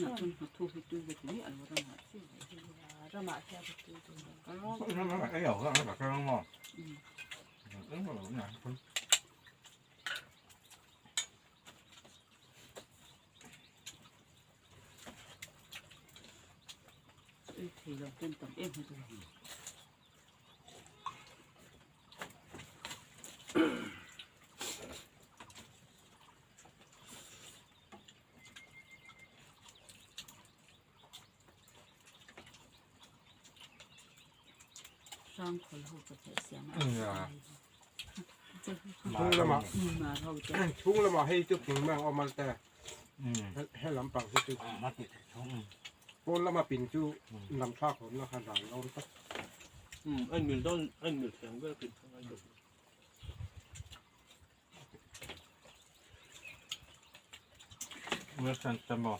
좀 도fi 또 이거더니 알고다 맞지. 아라마 해야 돼. cái dầu đó là cái ngon ứng vào đúng này thì là tên tổng em hay rồi. sang khởi hộp có thể xem chung là mà hậu cho chung là mà hay chútถึงมั่งเอามาแต่ให้ลำปังที่จุด มาติดช่อง ปนแล้วมาปิ่นจูลำชอบผมแล้วขนาดเราก็ anh milk yang gue pintar aja. เมื่อฉันจะบอก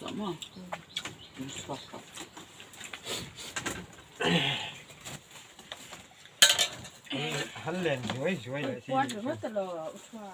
Sama. Mustaka. hắn lên chuối chuối lại 关着我的了，我说。